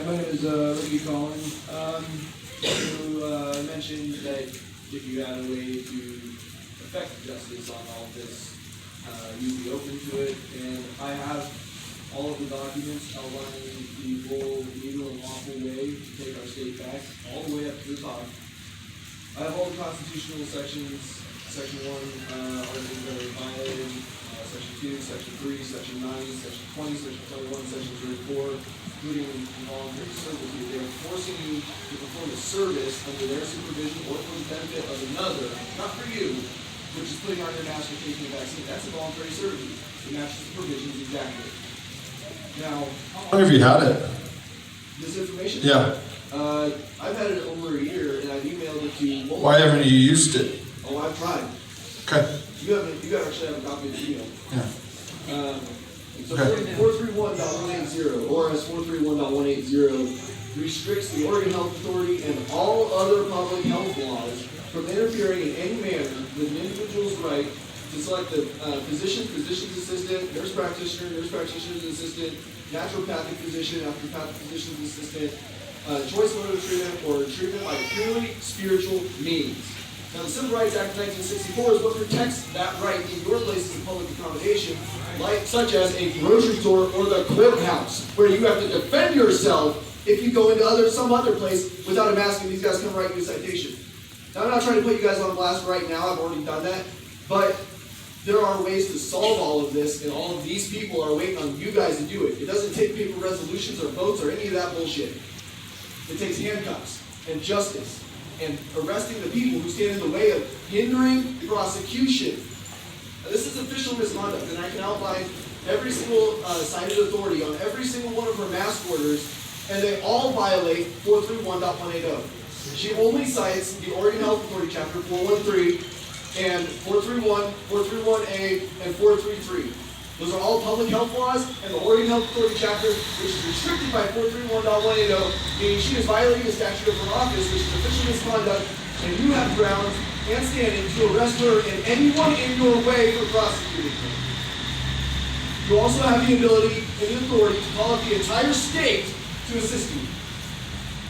my name is Ricky Collins. You mentioned that if you had a way to affect justice on all of this, you'd be open to it. And I have all of the documents outlining the full legal and lawful way to take our state back, all the way up to the top. I have all the constitutional sections, Section 1, articles that are violated, Section 2, Section 3, Section 9, Section 20, Section 21, Section 34, including involuntary service. They are forcing you to perform a service under their supervision or for the benefit of another, not for you, which is putting on your mask or taking a vaccine. That's a voluntary service. It matches the provisions exactly. Now, how long have you had it? This information? Yeah. I've had it over a year, and I've emailed it to. Why haven't you used it? Oh, I've tried. Okay. You actually have a copy of the email. Yeah. So 431.180, ORS 431.180, restricts the Oregon Health Authority and all other public health laws from interfering in any manner with an individual's right to select a physician, physician's assistant, nurse practitioner's assistant, naturopathic physician, naturopathic physician's assistant, choice mode of treatment, or treatment by purely spiritual means. Now, the Civil Rights Act of 1964 is what protects that right in your places of public accommodation, such as a grocery store or the courthouse, where you have to defend yourself if you go into some other place without a mask and these guys come write you a citation. Now, I'm not trying to put you guys on blast right now. I've already done that. But there are ways to solve all of this, and all of these people are waiting on you guys to do it. It doesn't take paper resolutions or votes or any of that bullshit. It takes handcuffs and justice and arresting the people who stand in the way of hindering prosecution. Now, this is official misconduct, and I can outline every single cited authority on every single one of her mask orders, and they all violate 431.180. She only cites the Oregon Health Authority Chapter 413 and 431, 431A, and 433. Those are all public health laws, and the Oregon Health Authority chapter, which is restricted by 431.180, meaning she is violating the statute of her office, which is official misconduct, and you have grounds and standing to arrest her and anyone in your way for prosecuting her. You also have the ability and the authority to call up the entire state to assist you.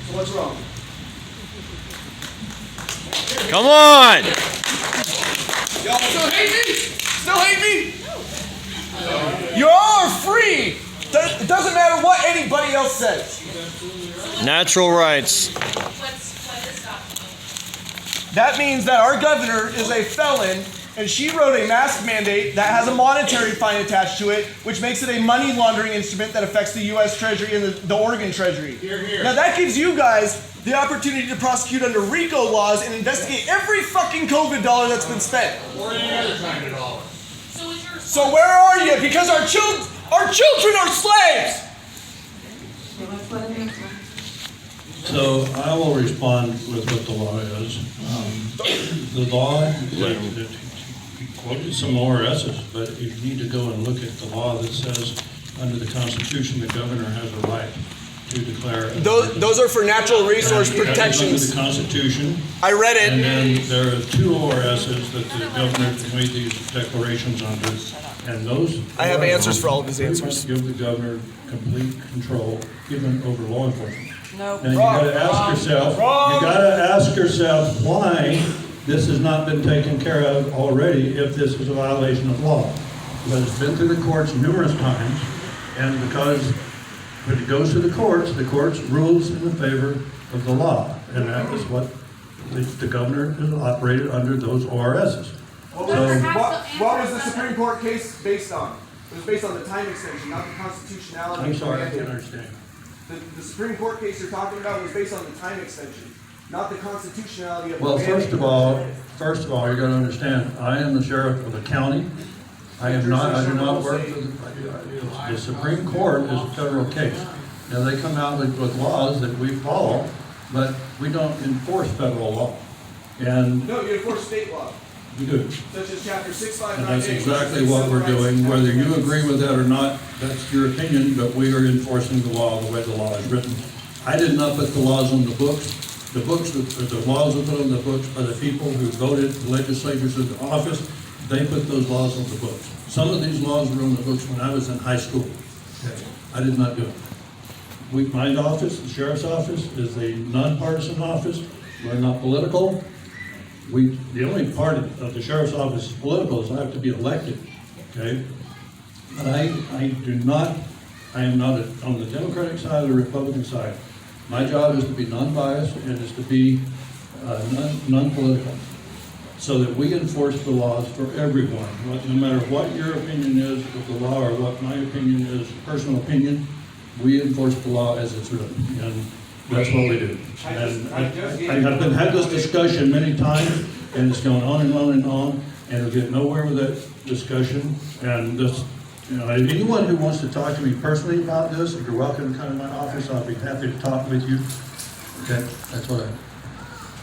So what's wrong? Come on! Y'all still hate me? Still hate me? You all are free. It doesn't matter what anybody else says. Natural rights. That means that our governor is a felon, and she wrote a mask mandate that has a monetary fine attached to it, which makes it a money laundering instrument that affects the U.S. Treasury and the Oregon Treasury. Now that gives you guys the opportunity to prosecute under RICO laws and investigate every fucking COVID dollar that's been spent. Or any other kind of dollar. So where are you? Because our children are slaves! So I will respond with what the law is. The law, you quoted some ORSs, but you need to go and look at the law that says under the Constitution the governor has a right to declare. Those are for natural resource protections. Under the Constitution. I read it. And then there are two ORSs that the governor made these declarations under, and those. I have answers for all of his answers. Give the governor complete control, even over law enforcement. No. And you gotta ask yourself why this has not been taken care of already if this is a violation of law. Because it's been through the courts numerous times, and because when it goes to the courts rules in the favor of the law, and that is what the governor has operated under those ORSs. What was the Supreme Court case based on? It was based on the time extension, not the constitutionality. I'm sorry, I can't understand. The Supreme Court case you're talking about was based on the time extension, not the constitutionality of the Well, first of all, you're going to understand, I am the sheriff of the county. I do not work for the Supreme Court is a federal case. Now, they come out with laws that we follow, but we don't enforce federal law. And no, you enforce state law. We do. Such as Chapter 659. And that's exactly what we're doing. Whether you agree with that or not, that's your opinion, but we are enforcing the law the way the law is written. I did not put the laws on the books. The laws are put on the books by the people who voted the legislators into office. They put those laws on the books. Some of these laws were on the books when I was in high school. I did not do it. My office, the sheriff's office, is a nonpartisan office. We're not political. The only part of the sheriff's office is political is I have to be elected, okay? But I am not on the Democratic side or the Republican side. My job is to be non-biased and is to be non-political, so that we enforce the laws for everyone. No matter what your opinion is of the law or what my opinion is, personal opinion, we enforce the law as it's written, and that's what we do. And I have had this discussion many times, and it's going on and on and on, and we'll get nowhere with that discussion. And this, anyone who wants to talk to me personally about this, if you're welcome to come to my office, I'll be happy to talk with you. Okay, that's what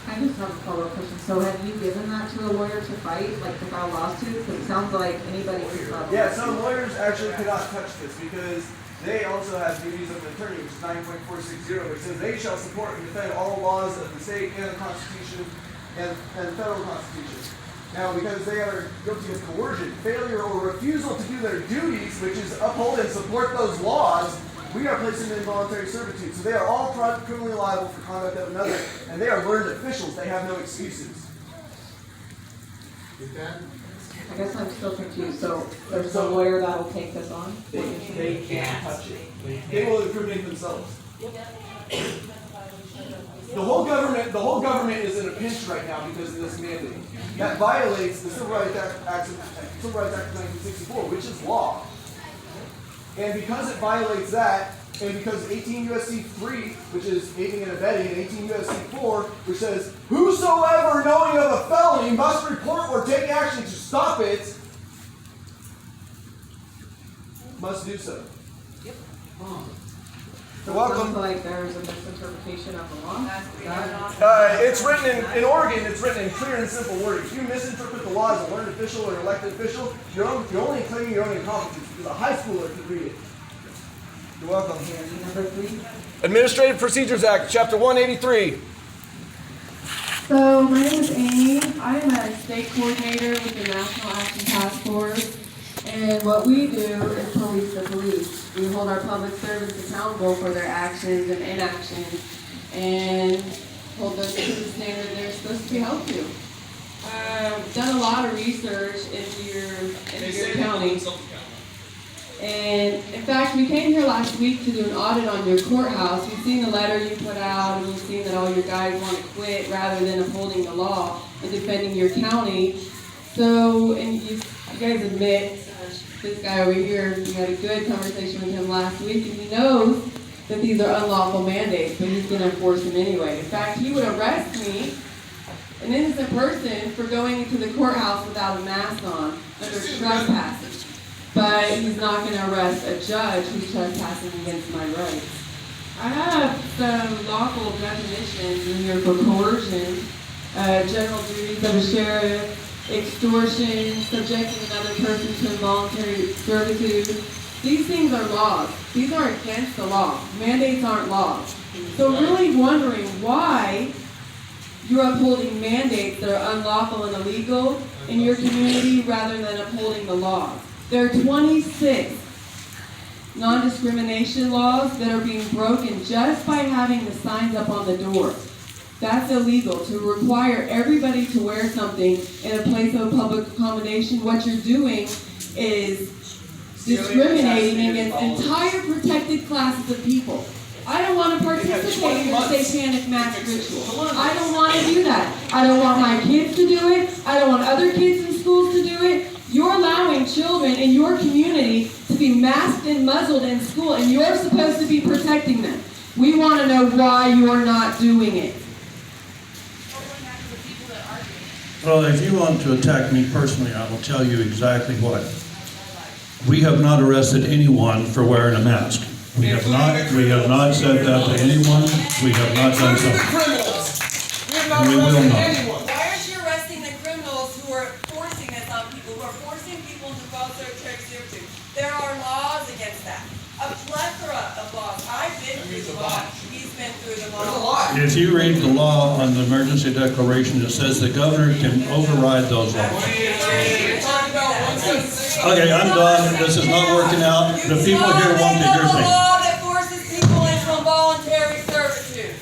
I just have a follow-up question. So have you given that to a lawyer to fight, like to file lawsuits? Because it sounds like anybody can file. Yeah, some lawyers actually cannot touch this because they also have duties of an attorney, which is 9.460, which says they shall support and defend all laws of the state and the Constitution and federal Constitution. Now, because they are guilty of coercion, failure, or refusal to do their duties, which is uphold and support those laws, we are placing them in involuntary servitude. So they are all criminally liable for conduct of another, and they are learned officials. They have no excuses. I guess I'm still confused. So there's a lawyer that will take this on? They can't touch it. They will incriminate themselves. The whole government is in a pinch right now because of this mandate. That violates the Civil Rights Act of 1964, which is law. And because it violates that, and because 18 U.S.C. 3, which is aiding and abetting, and 18 U.S.C. 4, which says, whosoever knowing of a felony must report or take action to stop it, must do so. Yep. You're welcome. Sounds like there's a misinterpretation of the law. It's written in Oregon, it's written in clear and simple wording. If you misinterpret the law as a learned official or an elected official, you're only claiming your own incompetence because a high schooler could read it. You're welcome. Number 3. Administrative Procedures Act, Chapter 183. So my name is Amy. I am a state coordinator with the National Action Task Force. And what we do is police the police. We hold our public servants accountable for their actions and inactions and hold them to the standard they're supposed to be held to. We've done a lot of research into your county. And in fact, we came here last week to do an audit on your courthouse. We've seen the letter you put out, and we've seen that all your guys want to quit rather than upholding the law and defending your county. So, and you guys admit, this guy over here, we had a good conversation with him last week, and he knows that these are unlawful mandates, but he's going to enforce them anyway. In fact, he would arrest me, an innocent person, for going into the courthouse without a mask on under trespassing. But he's not going to arrest a judge who's trespassing against my rights. I have some lawful definitions in here for coercion, general duties of a sheriff, extortion, subjecting another person to involuntary servitude. These things are laws. These are against the law. Mandates aren't laws. So really wondering why you're upholding mandates that are unlawful and illegal in your community rather than upholding the laws. There are 26 non-discrimination laws that are being broken just by having the signs up on the door. That's illegal. To require everybody to wear something in a place of public accommodation, what you're doing is discriminating against entire protected classes of people. I don't want to participate in the satanic mass ritual. I don't want to do that. I don't want my kids to do it. I don't want other kids in schools to do it. You're allowing children in your community to be masked and muzzled in school, and you're supposed to be protecting them. We want to know why you're not doing it. Well, if you want to attack me personally, I will tell you exactly what. We have not arrested anyone for wearing a mask. We have not said that to anyone. We have not done so. And we will not. Why aren't you arresting the criminals who are forcing this on people, who are forcing people to follow their servitude? There are laws against that. A plethora of laws. I've been through the law. He's been through the law. If you read the law on the emergency declaration, it says the governor can override those laws. Okay, I'm done. This is not working out. The people here want to hear me. law that forces people into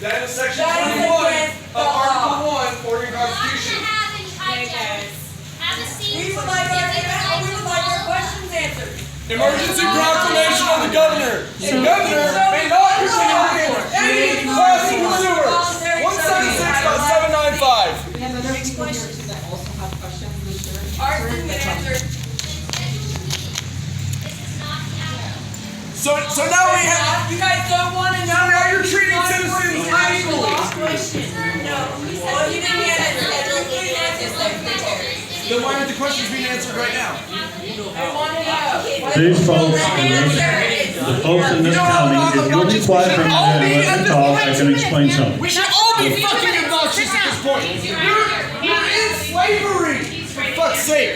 That is section That is 21 against of the law. Article 1 Oregon Constitution. We would like our questions answered. Emergency proclamation of the governor. The governor may not receive any class of sewer. 176.795. We have other people here too that also have questions, Ms. Sherry. Ours didn't get answered. So now we have. You guys don't want to know. Now you're treating citizens unequally. No. Well, you didn't answer. Please answer, Secretary. Then why aren't the questions being answered right now? I want to know. These folks the folks in this county, if you'll be quiet for a minute and let me talk, I can explain something. We should all be fucking obnoxious at this point. You're in slavery, for fuck's sake.